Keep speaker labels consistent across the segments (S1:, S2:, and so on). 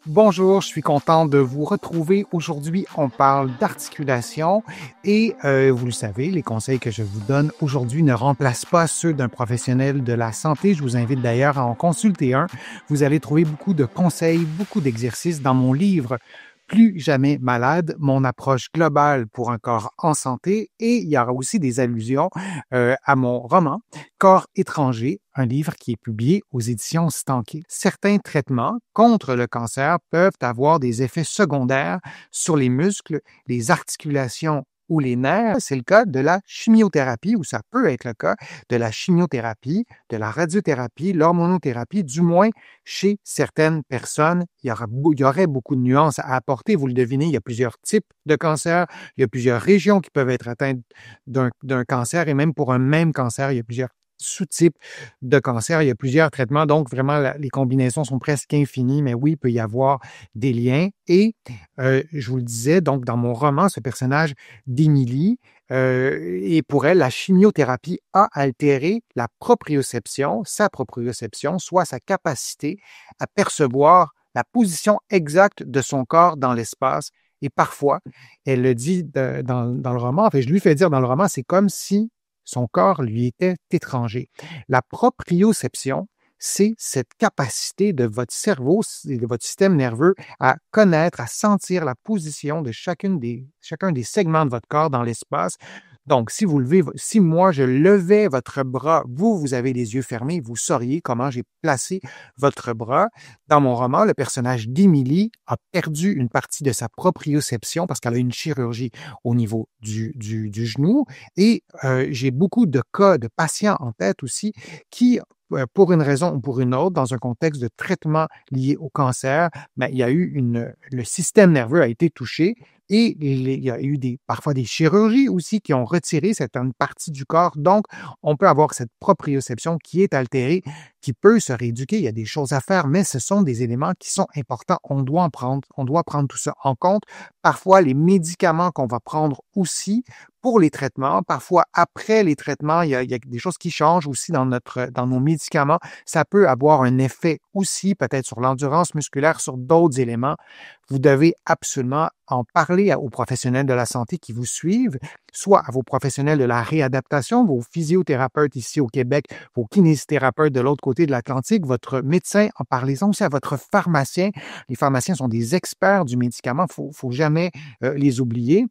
S1: Bonjour, je suis content de vous retrouver. Aujourd'hui, on parle d'articulation et vous le savez, les conseils que je vous donne aujourd'hui ne remplacent pas ceux d'un professionnel de la santé. Je vous invite d'ailleurs à en consulter un. Vous allez trouver beaucoup de conseils, beaucoup d'exercices dans mon livre Plus jamais malade, mon approche globale pour un corps en santé, et il y aura aussi des allusions à mon roman Corps étranger, un livre qui est publié aux éditions Stanké. Certains traitements contre le cancer peuvent avoir des effets secondaires sur les muscles, les articulations ou les nerfs. C'est le cas de la chimiothérapie, ou ça peut être le cas de la chimiothérapie, de la radiothérapie, l'hormonothérapie, du moins chez certaines personnes. Il y aurait beaucoup de nuances à apporter. Vous le devinez, il y a plusieurs types de cancer, il y a plusieurs régions qui peuvent être atteintes d'un cancer, et même pour un même cancer, il y a plusieurs sous-types de cancer. Il y a plusieurs traitements, donc vraiment, les combinaisons sont presque infinies, mais oui, il peut y avoir des liens. Et je vous le disais, donc dans mon roman, ce personnage d'Émilie, et pour elle, la chimiothérapie a altéré la proprioception, sa proprioception, soit sa capacité à percevoir la position exacte de son corps dans l'espace. Et parfois, elle le dit dans le roman, enfin, je lui fais dire dans le roman, c'est comme si son corps lui était étranger. La proprioception, c'est cette capacité de votre cerveau et de votre système nerveux à connaître, à sentir la position de chacun des segments de votre corps dans l'espace. Donc, si moi je levais votre bras, vous avez les yeux fermés, vous sauriez comment j'ai placé votre bras. Dans mon roman, le personnage d'Émilie a perdu une partie de sa proprioception parce qu'elle a eu une chirurgie au niveau du genou. Et j'ai beaucoup de cas de patients en tête aussi qui, pour une raison ou pour une autre, dans un contexte de traitement lié au cancer, ben, il y a eu le système nerveux a été touché, et il y a eu parfois des chirurgies aussi qui ont retiré certaines parties du corps. Donc, on peut avoir cette proprioception qui est altérée, qui peut se rééduquer. Il y a des choses à faire, mais ce sont des éléments qui sont importants. On doit prendre tout ça en compte. Parfois, les médicaments qu'on va prendre aussi pour les traitements, parfois après les traitements, il y a des choses qui changent aussi dans nos médicaments. Ça peut avoir un effet aussi peut-être sur l'endurance musculaire, sur d'autres éléments. Vous devez absolument en parler aux professionnels de la santé qui vous suivent, soit à vos professionnels de la réadaptation, vos physiothérapeutes ici au Québec, vos kinésithérapeutes de l'autre côté de l'Atlantique, votre médecin, en parlez-en aussi à votre pharmacien. Les pharmaciens sont des experts du médicament, faut jamais les oublier.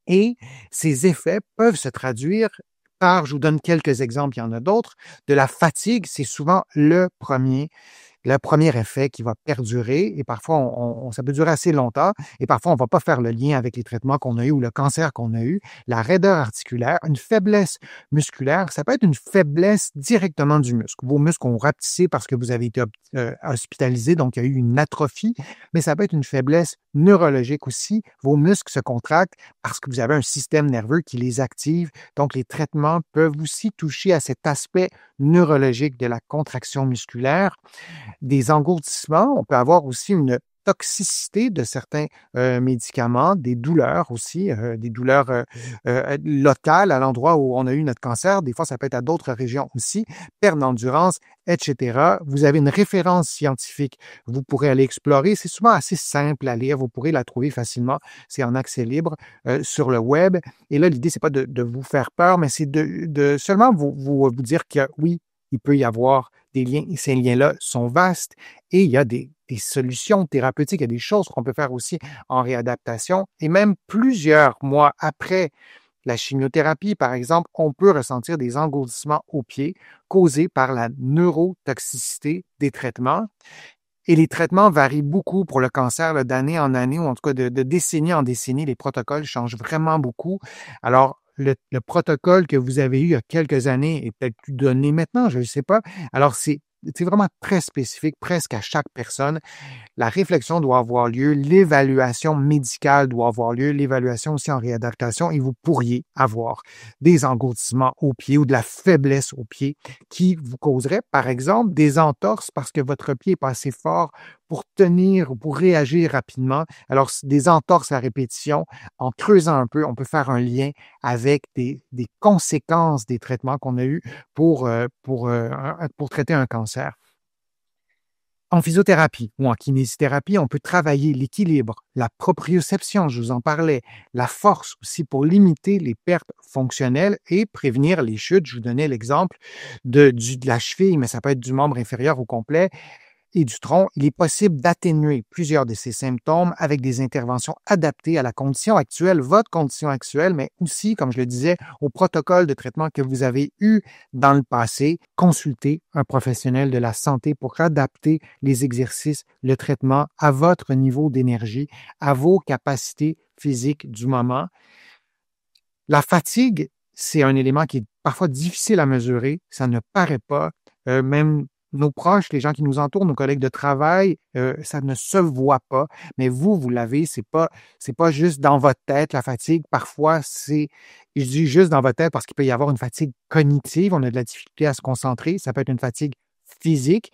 S1: Et ces effets peuvent se traduire par, je vous donne quelques exemples, il y en a d'autres, de la fatigue, c'est souvent le premier effet qui va perdurer, et parfois, ça peut durer assez longtemps, et parfois, on ne va pas faire le lien avec les traitements qu'on a eus ou le cancer qu'on a eu. La raideur articulaire, une faiblesse musculaire, ça peut être une faiblesse directement du muscle. Vos muscles ont rapetissé parce que vous avez été hospitalisé, donc il y a eu une atrophie, mais ça peut être une faiblesse neurologique aussi. Vos muscles se contractent parce que vous avez un système nerveux qui les active. Donc, les traitements peuvent aussi toucher à cet aspect neurologique de la contraction musculaire. Des engourdissements, on peut avoir aussi une toxicité de certains médicaments, des douleurs aussi, des douleurs locales à l'endroit où on a eu notre cancer. Des fois, ça peut être à d'autres régions aussi, perte d'endurance, etc. Vous avez une référence scientifique, vous pourrez aller explorer. C'est souvent assez simple à lire, vous pourrez la trouver facilement. C'est en accès libre sur le web. Et là, l'idée, c'est pas de vous faire peur, mais c'est de seulement vous dire que oui, il peut y avoir des liens, et ces liens-là sont vastes, et il y a des solutions thérapeutiques, il y a des choses qu'on peut faire aussi en réadaptation, et même plusieurs mois après la chimiothérapie, par exemple, on peut ressentir des engourdissements aux pieds causés par la neurotoxicité des traitements. Et les traitements varient beaucoup pour le cancer, là, d'année en année, ou en tout cas de décennie en décennie. Les protocoles changent vraiment beaucoup. Alors, le protocole que vous avez eu il y a quelques années est peut-être plus donné maintenant, je ne sais pas. Alors, c'est vraiment très spécifique, presque à chaque personne. La réflexion doit avoir lieu, l'évaluation médicale doit avoir lieu, l'évaluation aussi en réadaptation, et vous pourriez avoir des engourdissements aux pieds ou de la faiblesse aux pieds qui vous causerait, par exemple, des entorses parce que votre pied n'est pas assez fort pour tenir ou pour réagir rapidement. Alors, des entorses à répétition, en creusant un peu, on peut faire un lien avec des conséquences des traitements qu'on a eus pour traiter un cancer. En physiothérapie ou en kinésithérapie, on peut travailler l'équilibre, la proprioception, je vous en parlais, la force aussi pour limiter les pertes fonctionnelles et prévenir les chutes. Je vous donnais l'exemple de la cheville, mais ça peut être du membre inférieur au complet et du tronc. Il est possible d'atténuer plusieurs de ces symptômes avec des interventions adaptées à la condition actuelle, votre condition actuelle, mais aussi, comme je le disais, au protocole de traitement que vous avez eu dans le passé. Consultez un professionnel de la santé pour adapter les exercices, le traitement à votre niveau d'énergie, à vos capacités physiques du moment. La fatigue, c'est un élément qui est parfois difficile à mesurer. Ça ne paraît pas. Même nos proches, les gens qui nous entourent, nos collègues de travail, ça ne se voit pas. Mais vous l'avez. C'est pas juste dans votre tête, la fatigue. Parfois, je dis juste dans votre tête parce qu'il peut y avoir une fatigue cognitive. On a de la difficulté à se concentrer. Ça peut être une fatigue physique.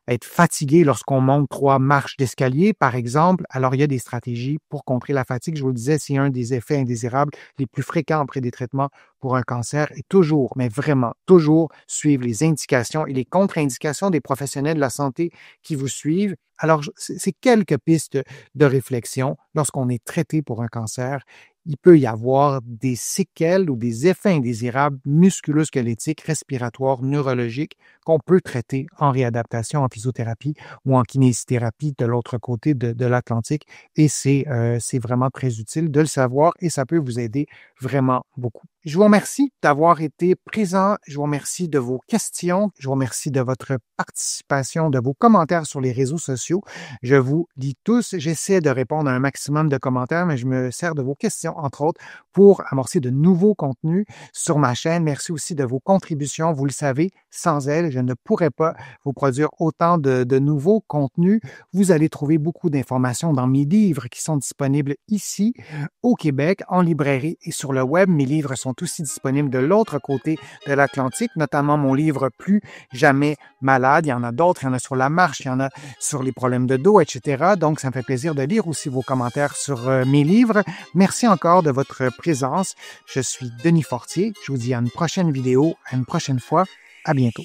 S1: Être fatigué lorsqu'on monte 3 marches d'escalier, par exemple. Alors, il y a des stratégies pour contrer la fatigue. Je vous le disais, c'est un des effets indésirables les plus fréquents après des traitements pour un cancer. Et toujours, mais vraiment, toujours suivre les indications et les contre-indications des professionnels de la santé qui vous suivent. Alors, c'est quelques pistes de réflexion lorsqu'on est traité pour un cancer. Il peut y avoir des séquelles ou des effets indésirables musculo-squelettiques, respiratoires, neurologiques qu'on peut traiter en réadaptation, en physiothérapie ou en kinésithérapie de l'autre côté de l'Atlantique. Et c'est vraiment très utile de le savoir et ça peut vous aider vraiment beaucoup. Je vous remercie d'avoir été présent. Je vous remercie de vos questions. Je vous remercie de votre participation, de vos commentaires sur les réseaux sociaux. Je vous lis tous. J'essaie de répondre à un maximum de commentaires, mais je me sers de vos questions, entre autres, pour amorcer de nouveaux contenus sur ma chaîne. Merci aussi de vos contributions. Vous le savez, sans elles, je ne pourrais pas vous produire autant de nouveaux contenus. Vous allez trouver beaucoup d'informations dans mes livres qui sont disponibles ici au Québec, en librairie et sur le web. Mes livres sont aussi disponibles de l'autre côté de l'Atlantique, notamment mon livre Plus jamais malade. Il y en a d'autres, il y en a sur la marche, il y en a sur les problèmes de dos, etc. Donc, ça me fait plaisir de lire aussi vos commentaires sur mes livres. Merci encore de votre présence. Je suis Denis Fortier. Je vous dis à une prochaine vidéo, à une prochaine fois. À bientôt.